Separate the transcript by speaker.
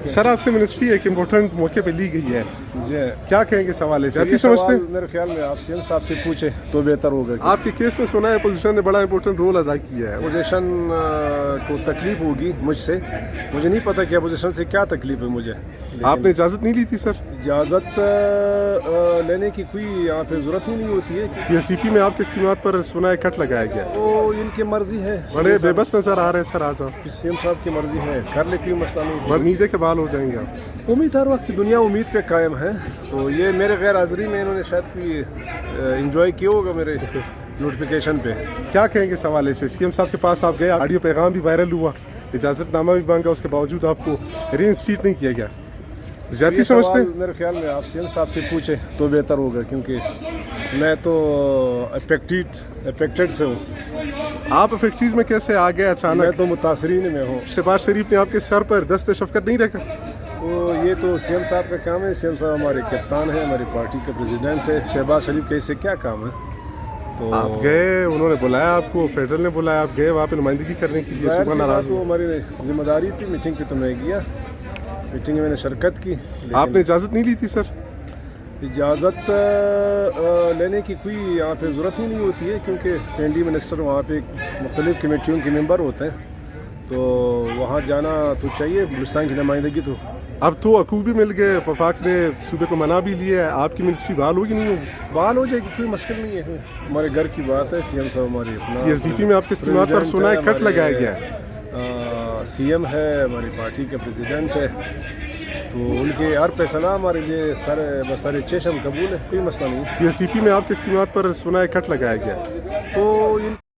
Speaker 1: Sir आपसे ministry एक important मौके पे ली गई है, क्या कहेंगे इस हवाले से?
Speaker 2: ये
Speaker 1: समझते
Speaker 2: सवाल मेरे ख्याल में आप सीएम साहब से पूछे तो बेहतर होगा।
Speaker 1: आपके केस में सुना है अपोजिशन ने बड़ा इंपॉर्टेंट रोल अदा किया है।
Speaker 2: अपोजिशन को तकलीफ होगी मुझसे, मुझे नहीं पता कि अपोजिशन से क्या तकलीफ है मुझे।
Speaker 1: आपने इजाज़त नहीं ली थी सर?
Speaker 2: इजाज़त लेने की कोई यहाँ पे ज़रूरत ही नहीं होती है।
Speaker 1: PSDP में आपके स्कीमात पर सुना है कट लगाया गया,
Speaker 2: तो इनकी मर्जी है।
Speaker 1: बड़े बेबस नजर आ रहे हैं सर आज आप।
Speaker 2: सीएम साहब की मर्जी है, कर ले, कोई मसला नहीं।
Speaker 1: उम्मीद है कि बहाल हो जाएंगे आप?
Speaker 2: उम्मीद हर वक्त दुनिया उम्मीद पे कायम है। तो ये मेरे गैर हाज़िरी में इन्होंने शायद कोई इंजॉय किया होगा मेरे नोटिफिकेशन पे।
Speaker 1: क्या कहेंगे इस हवाले से? सीएम साहब के पास आप गए, ऑडियो पैगाम भी वायरल हुआ, इजाज़तनामा भी मांगा, उसके बावजूद आपको रीइंस्टीट नहीं किया गया, ज्यादती समझते हैं?
Speaker 2: मेरे ख्याल में आप सीएम साहब से पूछे तो बेहतर होगा, क्योंकि मैं तो अफेक्टेड से हूँ।
Speaker 1: आप अफेक्टीज में कैसे आ गए अचानक?
Speaker 2: मैं तो मुतासरीन में हूँ।
Speaker 1: शहबाज शरीफ ने आपके सर पर दस्ते शफकत नहीं रखा?
Speaker 2: तो ये तो सीएम साहब का काम है। सीएम साहब हमारे कप्तान है, हमारी पार्टी के प्रेसिडेंट है। शहबाज शरीफ का इससे क्या काम है? तो
Speaker 1: आप गए, उन्होंने बुलाया आपको, फेडरल ने बुलाया, आप गए वहाँ पे नुमाइंदगी करने के लिए, सुबह नाराज
Speaker 2: तो हमारी जिम्मेदारी थी। मीटिंग पे तो मैं गया, मीटिंग में मैंने शिरकत की।
Speaker 1: आपने इजाज़त नहीं ली थी सर?
Speaker 2: इजाज़त लेने की कोई यहाँ पे ज़रूरत ही नहीं होती है, क्योंकि एनडी मिनिस्टर वहाँ पे मुख्तलिफ़ कमेटियों के मेंबर होते हैं, तो वहाँ जाना तो चाहिए। बलूचिस्तान की नुमाइंदगी तो
Speaker 1: अब तो हकूक़ भी मिल गए, वफाक ने सूबे को मना भी लिया है, आपकी मिनिस्ट्री बहाल होगी नहीं होगी?
Speaker 2: बहाल हो जाएगी, कोई मुश्किल नहीं है। हमारे घर की बात है। सीएम साहब हमारे अपना
Speaker 1: PSDP में आपके स्कीमात पर सुना है कट लगाया गया है।
Speaker 2: सीएम है, हमारी पार्टी के प्रेसिडेंट है, तो उनके हर फैसला हमारे लिए सारे चेशम कबूल है, कोई मसला नहीं।
Speaker 1: PSDP में आपके स्कीमात पर सुना है कट लगाया गया है।
Speaker 2: तो